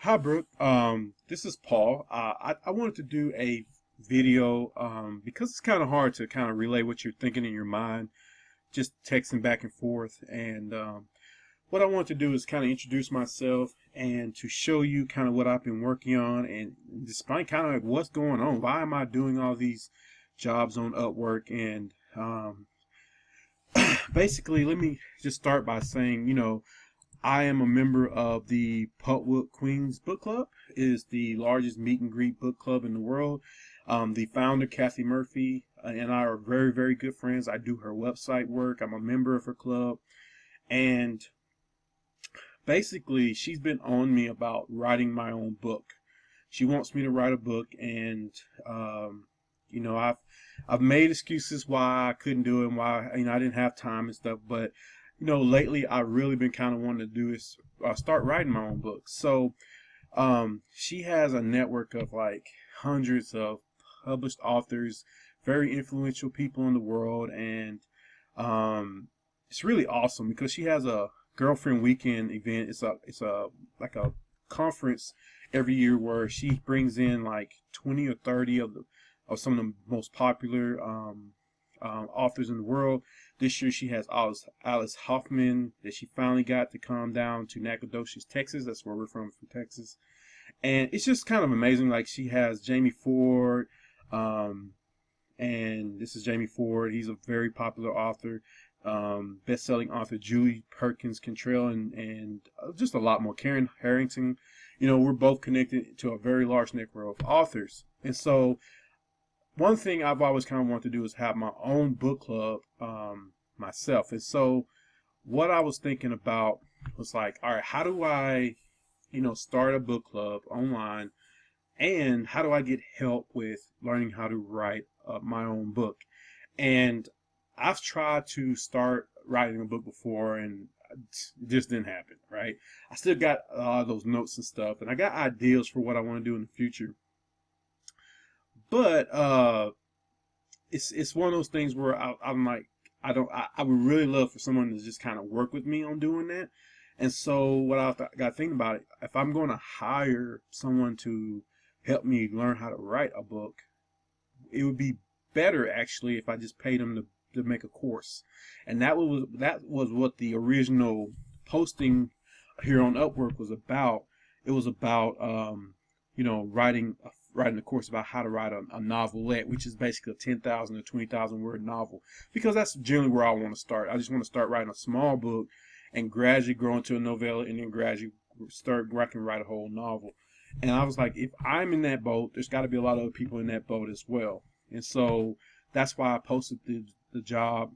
Hi, Brooke. This is Paul. I wanted to do a video because it's kind of hard to kind of relay what you're thinking in your mind, just texting back and forth. And what I want to do is kind of introduce myself and to show you kind of what I've been working on and despite kind of like what's going on. Why am I doing all these jobs on Upwork? And basically, let me just start by saying, I am a member of the Pulpwood Queens Book Club. It is the largest meet and greet book club in the world. The founder, Kathy Murphy, and I are very, very good friends. I do her website work. I'm a member of her club. And basically, she's been on me about writing my own book. She wants me to write a book, and I've made excuses why I couldn't do it and why I didn't have time and stuff. But lately I've really been kind of wanting to do is start writing my own book. So she has a network of like hundreds of published authors, very influential people in the world, and it's really awesome because she has a girlfriend weekend event. It's a like a conference every year where she brings in like 20 or 30 of some of the most popular authors in the world. This year she has Alice Hoffman that she finally got to come down to Nacogdoches, Texas. That's where we're from Texas. And it's just kind of amazing. Like she has Jamie Ford, and this is Jamie Ford. He's a very popular author, best-selling author Julie Perkins Cantrell, and just a lot more. Karen Harrington. We're both connected to a very large network of authors. And so one thing I've always kind of wanted to do is have my own book club myself. And so what I was thinking about was like, all right, how do I, start a book club online, and how do I get help with learning how to write my own book? And I've tried to start writing a book before, and it just didn't happen, right? I still got those notes and stuff, and I got ideas for what I want to do in the future. But it's one of those things where I'm like, I would really love for someone to just kind of work with me on doing that. And so what I got to think about it, if I'm going to hire someone to help me learn how to write a book, it would be better actually if I just paid them to make a course. And that was what the original posting here on Upwork was about. It was about writing a course about how to write a novelette, which is basically a 10,000 or 20,000 word novel, because that's generally where I want to start. I just want to start writing a small book and gradually grow into a novella, and then gradually start where I can write a whole novel. And I was like, if I'm in that boat, there's got to be a lot of other people in that boat as well. And so that's why I posted the job.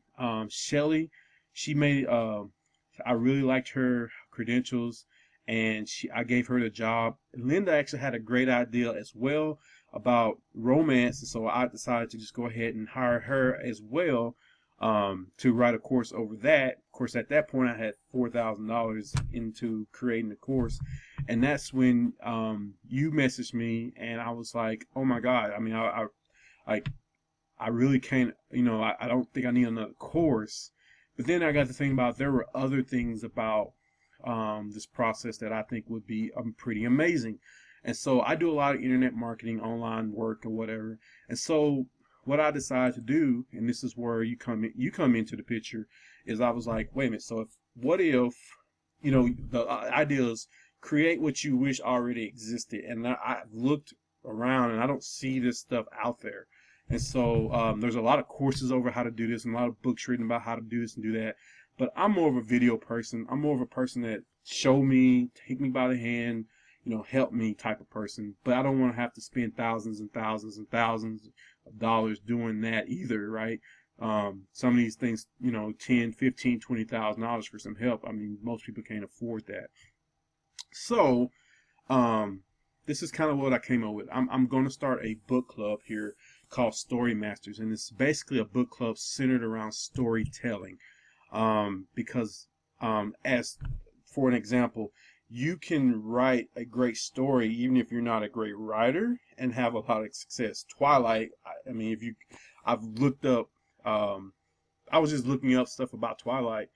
Shelly, she made, I really liked her credentials, and I gave her the job. Linda actually had a great idea as well about romance, and so I decided to just go ahead and hire her as well, to write a course over that. Of course, at that point, I had $4,000 into creating the course, and that's when you messaged me, and I was like, oh my God! I mean, I really can't. I don't think I need another course. But then I got to think about there were other things about this process that I think would be pretty amazing. And so I do a lot of internet marketing, online work, or whatever. And so what I decided to do, and this is where you come into the picture, is I was like, wait a minute. So what if the idea is create what you wish already existed, and I've looked around and I don't see this stuff out there. And so there's a lot of courses over how to do this and a lot of books written about how to do this and do that. But I'm more of a video person. I'm more of a person that show me, take me by the hand, help me type of person. But I don't want to have to spend thousands and thousands and thousands of dollars doing that either, right? Some of these things, 10, 15, $20,000 for some help. I mean, most people can't afford that. So this is kind of what I came up with. I'm going to start a book club here called Story Masters, and it's basically a book club centered around storytelling. Because as for an example, you can write a great story even if you're not a great writer and have a lot of success. Twilight, I mean, I've looked up, I was just looking up stuff about Twilight,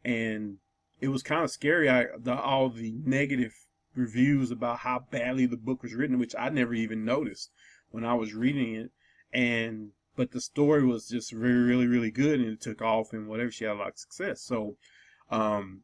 and it was kind of scary. All the negative reviews about how badly the book was written, which I never even noticed when I was reading it. And but the story was just really, really good, and it took off and whatever. She had a lot of success. So, um,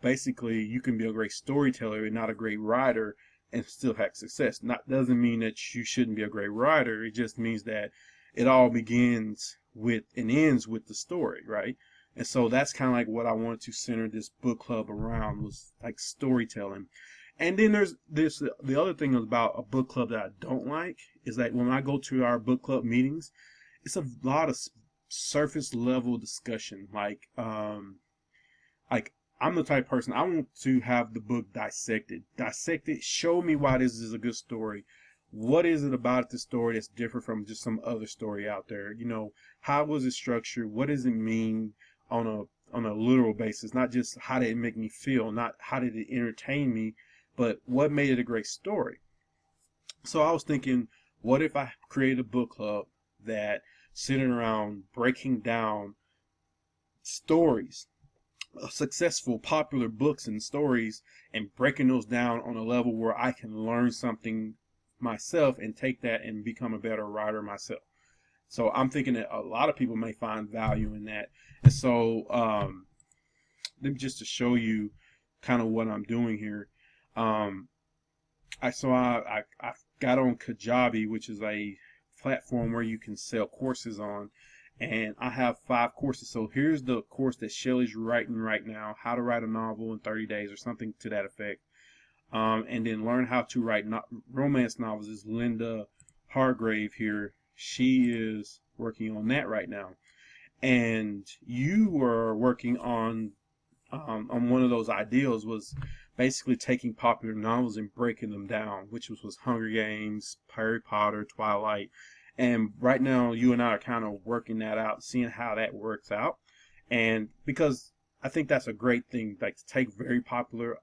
basically, you can be a great storyteller and not a great writer, and still have success. Not doesn't mean that you shouldn't be a great writer. It just means that it all begins with and ends with the story, right? And so that's kind of like what I wanted to center this book club around, was like storytelling. And then there's this the other thing about a book club that I don't like is that when I go to our book club meetings, it's a lot of surface level discussion. Like I'm the type of person, I want to have the book dissected. Dissect it, show me why this is a good story. What is it about the story that's different from just some other story out there? How was it structured? What does it mean on a literal basis? Not just how did it make me feel, not how did it entertain me, but what made it a great story. So I was thinking, what if I created a book club that centered around breaking down stories, successful, popular books and stories, and breaking those down on a level where I can learn something myself and take that and become a better writer myself. So I'm thinking that a lot of people may find value in that. And so, just to show you kind of what I'm doing here, I got on Kajabi, which is a platform where you can sell courses on, and I have 5 courses. So here's the course that Shelley's writing right now: how to write a novel in 30 days or something to that effect. And then learn how to write romance novels is Linda Hargrave here. She is working on that right now. And you were working on one of those ideals, was basically taking popular novels and breaking them down, which was Hunger Games, Harry Potter, Twilight. And right now, you and I are kind of working that out, seeing how that works out. And because I think that's a great thing, like to take very popular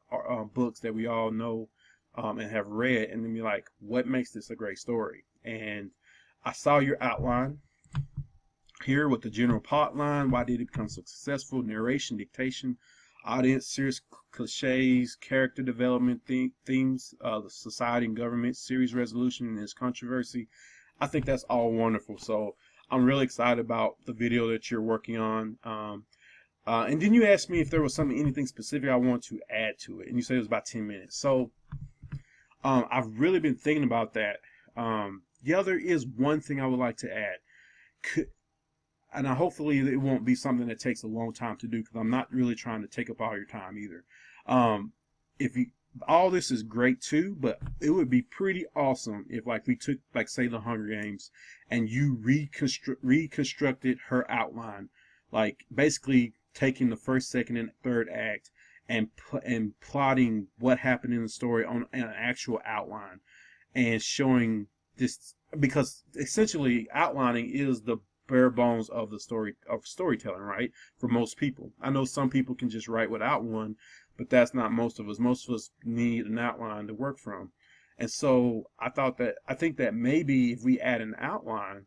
books that we all know and have read, and then be like, what makes this a great story? And I saw your outline here with the general plot line. Why did it become so successful? Narration, dictation, audience, serious cliches, character development, themes, the society and government, series resolution, and its controversy. I think that's all wonderful. So I'm really excited about the video that you're working on. And then you asked me if there was anything specific I want to add to it, and you said it was about 10 minutes. So I've really been thinking about that. Yeah, there is one thing I would like to add. And hopefully it won't be something that takes a long time to do, because I'm not really trying to take up all your time either. All this is great too, but it would be pretty awesome if we took, say, the Hunger Games, and you reconstructed her outline, basically taking the first, second, and third act and plotting what happened in the story on an actual outline, and showing this, because essentially outlining is the bare bones of the storytelling, right? For most people. I know some people can just write without one, but that's not most of us. Most of us need an outline to work from. And so I think that maybe if we add an outline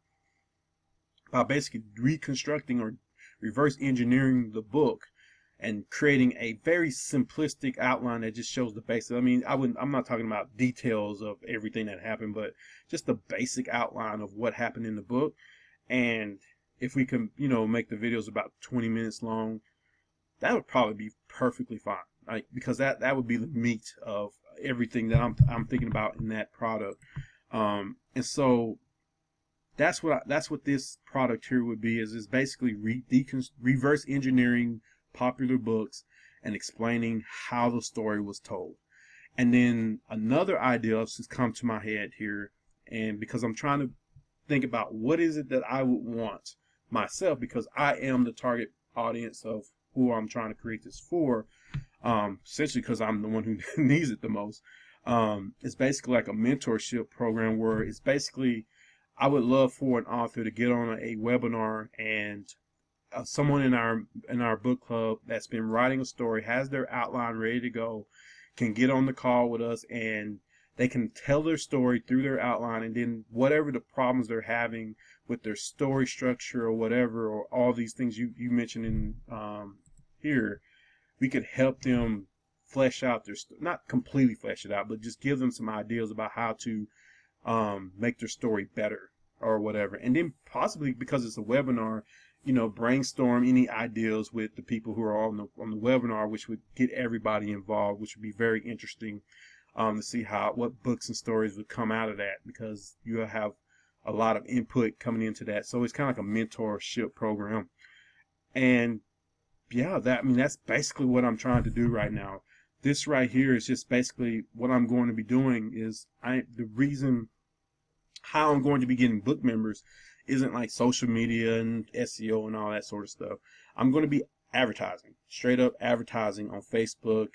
by basically reconstructing or reverse engineering the book and creating a very simplistic outline that just shows the basics. I mean, I'm not talking about details of everything that happened, but just the basic outline of what happened in the book. And if we can, make the videos about 20 minutes long, that would probably be perfectly fine. Because that would be the meat of everything that I'm thinking about in that product. And so that's what this product here would be, is basically reverse engineering popular books and explaining how the story was told. And then another idea has come to my head here, and because I'm trying to think about what is it that I would want myself, because I am the target audience of who I'm trying to create this for, essentially because I'm the one who needs it the most. It's basically like a mentorship program where it's basically, I would love for an author to get on a webinar, and someone in our book club that's been writing a story, has their outline ready to go, can get on the call with us, and they can tell their story through their outline, and then whatever the problems they're having with their story structure or whatever, or all these things you mentioned in here, we could help them flesh out not completely flesh it out, but just give them some ideas about how to make their story better or whatever. And then possibly, because it's a webinar, brainstorm any ideas with the people who are on the webinar, which would get everybody involved, which would be very interesting to see what books and stories would come out of that, because you have a lot of input coming into that. So it's kind of like a mentorship program. And yeah, that's basically what I'm trying to do right now. This right here is just basically what I'm going to be doing. Is the reason how I'm going to be getting book members isn't like social media and SEO and all that sort of stuff. I'm going to be advertising, straight up advertising on Facebook,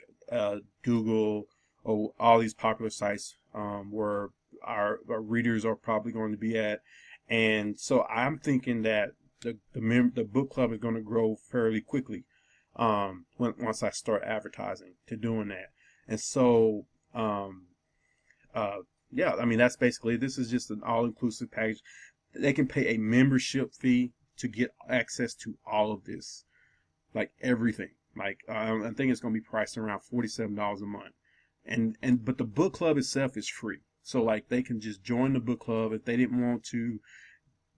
Google, or all these popular sites where our readers are probably going to be at. And so I'm thinking that the book club is going to grow fairly quickly once I start advertising to doing that. And so yeah, that's basically, this is just an all-inclusive package. They can pay a membership fee to get access to all of this, like everything. Like I think it's going to be priced around $47 a month, but the book club itself is free. So like they can just join the book club if they didn't want to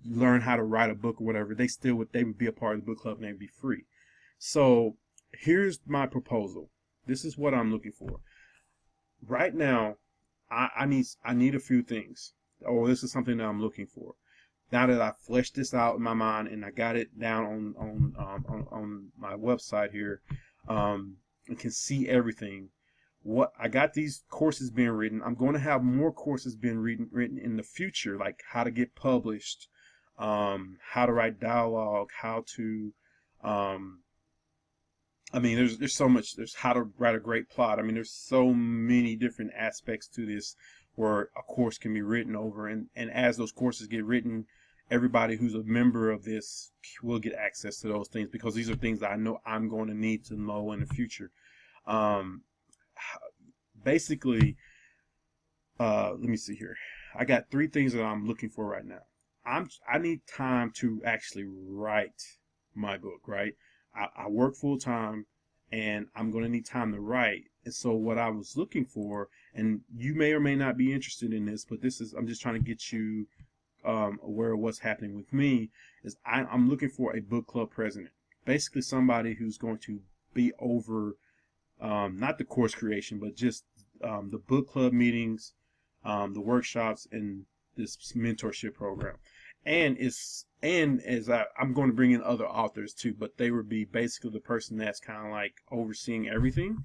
learn how to write a book or whatever. They would be a part of the book club and they'd be free. So here's my proposal. This is what I'm looking for right now. I need a few things. Oh, this is something that I'm looking for. Now that I fleshed this out in my mind and I got it down on my website here, and can see everything. What I got, these courses being written. I'm going to have more courses being written in the future, like how to get published, how to write dialogue, how to there's so much. There's how to write a great plot. There's so many different aspects to this where a course can be written over. And as those courses get written, everybody who's a member of this will get access to those things, because these are things that I know I'm going to need to know in the future. Basically, let me see here. I got 3 things that I'm looking for right now. I need time to actually write my book, right? I work full time and I'm going to need time to write. And so what I was looking for, and you may or may not be interested in this, but I'm just trying to get you aware of what's happening with me, is I'm looking for a book club president. Basically somebody who's going to be over, not the course creation, but just the book club meetings, the workshops, and this mentorship program. And I'm going to bring in other authors too, but they would be basically the person that's kind of like overseeing everything.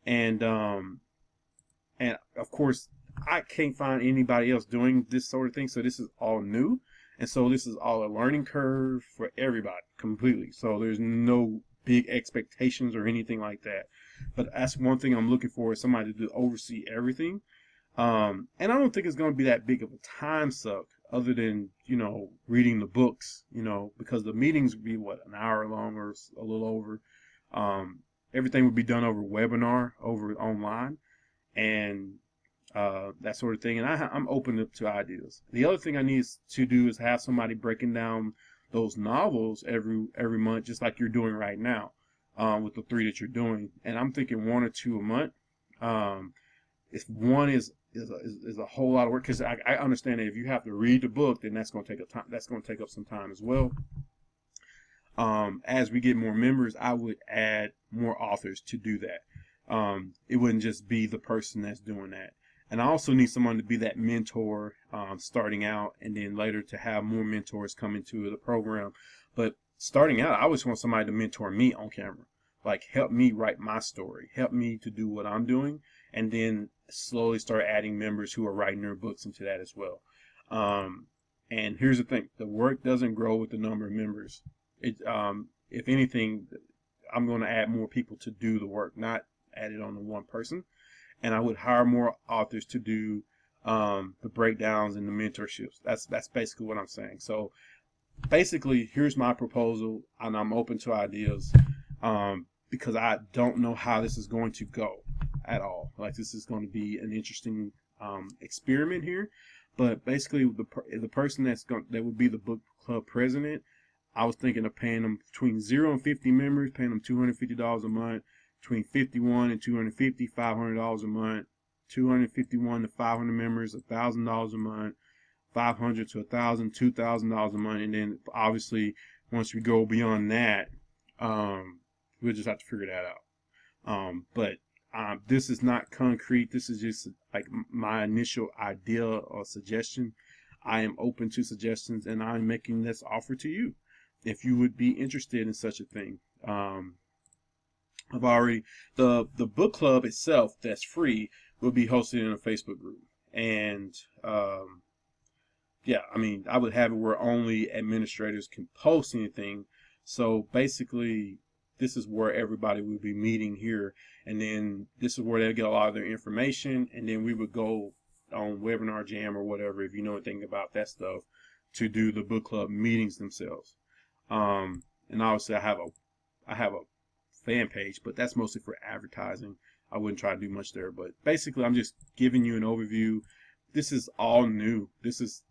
And of course, I can't find anybody else doing this sort of thing, so this is all new, and so this is all a learning curve for everybody completely. So there's no big expectations or anything like that. But that's one thing I'm looking for, is somebody to oversee everything. And I don't think it's going to be that big of a time suck, other than, reading the books, because the meetings would be an hour long or a little over. Everything would be done over webinar, over online, and that sort of thing. And I'm open to ideas. The other thing I need to do is have somebody breaking down those novels every month, just like you're doing right now, with the 3 that you're doing. And I'm thinking 1 or 2 a month. If one is a whole lot of work, because I understand that if you have to read the book, then that's going to take up some time as well. As we get more members, I would add more authors to do that. It wouldn't just be the person that's doing that. And I also need someone to be that mentor, starting out, and then later to have more mentors come into the program. But starting out, I always want somebody to mentor me on camera, like help me write my story, help me to do what I'm doing, and then slowly start adding members who are writing their books into that as well. And here's the thing: the work doesn't grow with the number of members. If anything, I'm going to add more people to do the work, not add it on to one person. And I would hire more authors to do the breakdowns and the mentorships. That's basically what I'm saying. So basically, here's my proposal, and I'm open to ideas, because I don't know how this is going to go at all. Like, this is going to be an interesting experiment here. But basically, the person that would be the book club president, I was thinking of paying them between 0 and 50 members, paying them $250 a month between 51 and 250, $500 a month. 251 to 500 members, $1,000 a month. 500 to 1,000, $2,000 a month, and then obviously once we go beyond that, we'll just have to figure that out. But this is not concrete. This is just like my initial idea or suggestion. I am open to suggestions, and I'm making this offer to you if you would be interested in such a thing. I've already the book club itself that's free will be hosted in a Facebook group, and yeah, I mean, I would have it where only administrators can post anything. So basically, this is where everybody will be meeting here, and then this is where they'll get a lot of their information, and then we would go on Webinar Jam or whatever, if you know anything about that stuff, to do the book club meetings themselves. And obviously, I have a fan page, but that's mostly for advertising. I wouldn't try to do much there, but basically, I'm just giving you an overview. This is all new. This is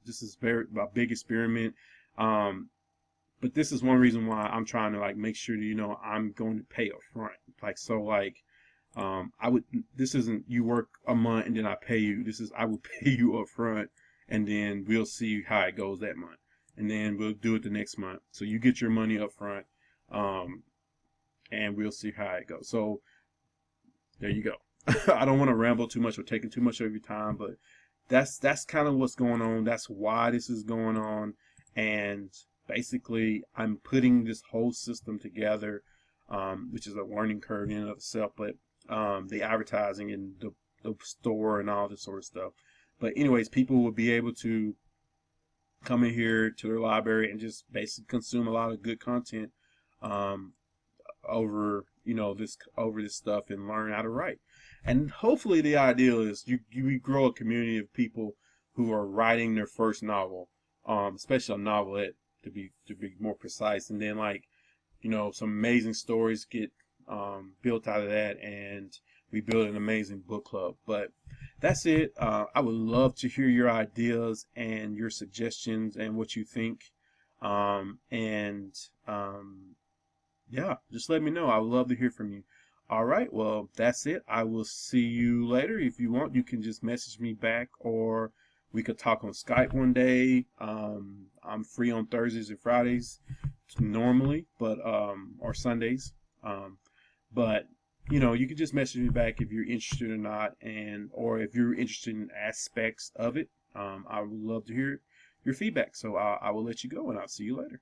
very a big experiment. But this is one reason why I'm trying to like make sure that, you know, I'm going to pay up front. Like, so like, this isn't you work a month and then I pay you. This is, I will pay you up front, and then we'll see how it goes that month. And then we'll do it the next month. So you get your money up front, and we'll see how it goes. So there you go. I don't want to ramble too much or taking too much of your time, but that's kind of what's going on. That's why this is going on. And basically, I'm putting this whole system together, which is a learning curve in and of itself, but the advertising and the store and all this sort of stuff. But anyways, people will be able to come in here to their library and just basically consume a lot of good content over this stuff and learn how to write. And hopefully the ideal is you grow a community of people who are writing their first novel, especially a novelette to be more precise, and then like some amazing stories get built out of that, and we build an amazing book club. But that's it. I would love to hear your ideas and your suggestions and what you think. Yeah, just let me know. I would love to hear from you. All right, well, that's it. I will see you later. If you want, you can just message me back, or we could talk on Skype one day. I'm free on Thursdays and Fridays normally, but or Sundays. But you can just message me back if you're interested or not, or if you're interested in aspects of it. I would love to hear your feedback. So I will let you go, and I'll see you later.